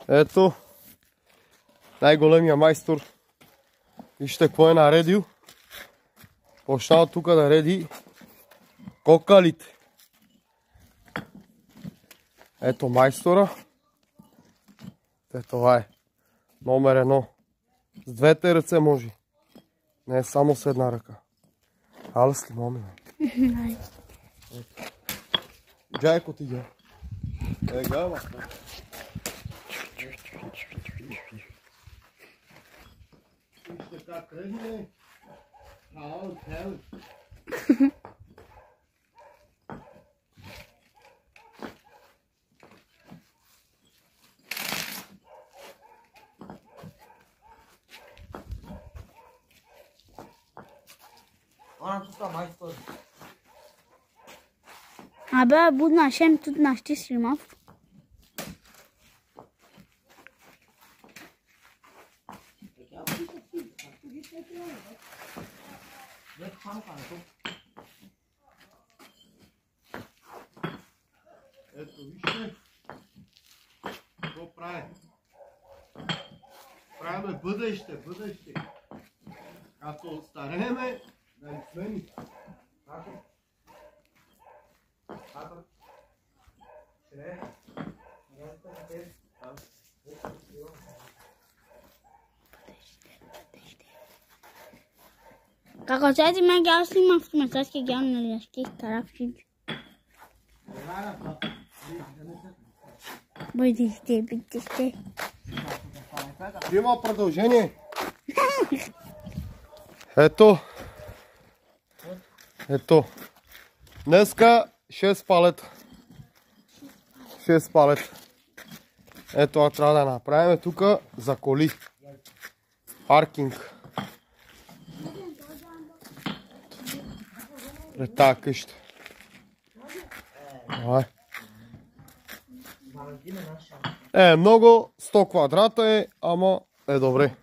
Ето, най-големия майстор. Вижте какво е наредил. Почнал тук да реди кокалите. Ето майстора. Това е номер 1. С двете ръце може. Не е само с една ръка. Алъс ли, моми? Джайко ти ги. Гава. Вижте как реди. Abia bu našem tu našti streamov. Ето вижте. Какво прави? Правиме бъдеще. Като старееме, да ни смени. Kako sad ima ja snimam smetarske gavne ljaških tarafčić. Бъдеще. Има продължение. Ето. Днеска 6 палета. 6 палета. Ето това трябва да направим тук за коли. Паркинг. Пред тази къща. Много 100 квадрата е, ама е добре.